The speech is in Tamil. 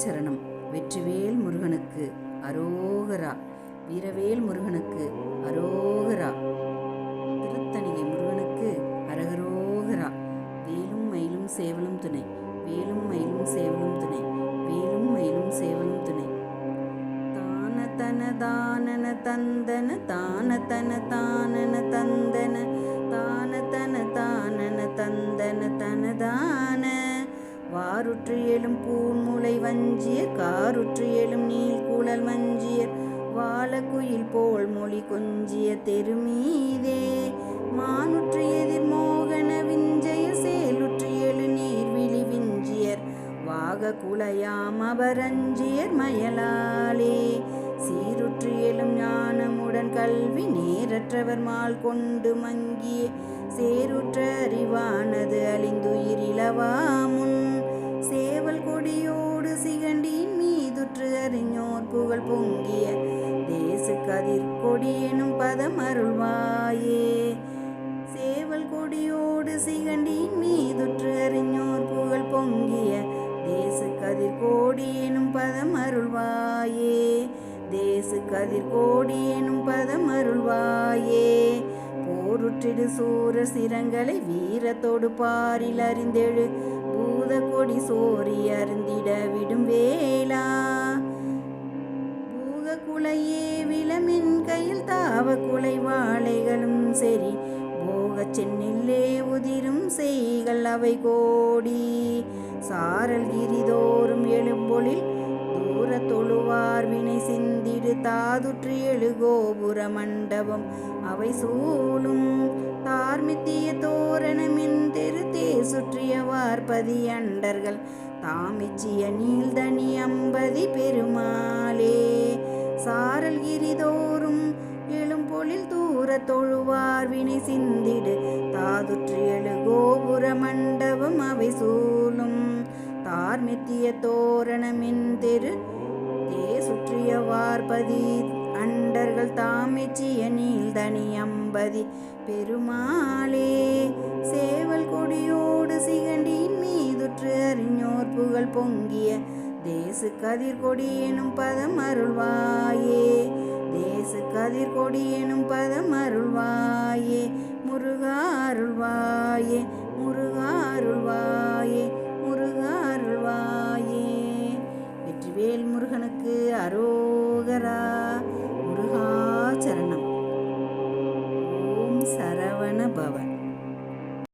சரணம். வெற்றிவேல் முருகனுக்கு அரோகரா. வீரவேல் முருகனுக்கு அரோகரா. திருத்தணிகை முருகனுக்கு அரகரோகரா. வேலும் மயிலும் சேவலும் துணை, வேலும் மயிலும் சேவலும் துணை, வேலும் மயிலும் சேவலும் துணை. தான தன தானன தந்தன, தான தன தானன தந்தன, தான தன தானன தந்தன தனதான. வாருற்று எழும் பூன்முலை வஞ்சியர், காருற்று எழும் நீள் குழல் மஞ்சியர், வாழக்குயில் போல் மொழி கொஞ்சிய தெருமீதே. மானுற்று எதிர் மோகன விஞ்சையர், சேலுற்று எழு நீர்விழி விஞ்சியர், வாக குலையாம் அபரஞ்சியர் மயலாலே. சீருற்று எழும் ஞானமுடன் கல்வி, நேரற்றவர் மால் கொண்டு மங்கிய, சேருற்ற அறிவானது அழிந்துயிரிழவாமுன். சேவல் கொடியோடு சிகண்டியின் மீதுற்று அறிஞோர் புகழ் பொங்கிய, தேசு கதிர் கொடி எனும் பதம் அருள்வாயே. சேவல் கொடியோடு சிகண்டியின் மீதுற்று அறிஞோர் புகழ் பொங்கிய, தேசு கதிர் கோடி எனும் பதம் அருள்வாயே. தேசு கதிர் கோடி எனும் பதம் அருள்வாயே. போருற்றிடு சூரர் சிரங்களை வீரத்தோடு பாரில் அறிந்தெழு, பூத கொடி சோரி அருந்திட விடும் வேளா. பூத குலையே விளமின் கையில் தாவ குலை வாழைகளும் செறி, போகச் சென்னில்லே உதிரும் செய்கள் அவை கோடி. சாரல் கிரிதோறும் எழும்பொழில் தூர தொழுவார் வினை சிந்திடு, தாதுற்று எழு கோபுர மண்டபம் அவை சூழும். தார்மித்திய தோரணமின் தெரு தேர் சுற்றிய வார்பதி அண்டர்கள், தாமிச்சிய நீள்தனி அம்பதி பெருமாளே. சாரல் கிரிதோறும் எழும்பொழில் தூர தொழுவார் வினை சிந்திடு, தாதுற்று எழு கோபுர மண்டபம் அவை சூழும். தார்மித்திய தோரணமின் தெரு தேர் சுற்றிய வார்பதி அண்டர்கள், தாமிச்சிய நீள்தனி அம்பதி பெருமாளே. சேவல் கொடியோடு சிகண்டியின் மீதுற்று அறிஞோர் புகழ் பொங்கிய, தேசு கதிர் கொடி எனும் பதம் அருள்வாயே. தேசு கதிர் கொடி எனும் பதம் அருள்வாயே. முருகா அருள்வாயே, முருகா அருள்வாயே, முருகா அருள்வாயே. வெற்றிவேல் முருகனுக்கு அரோகரா.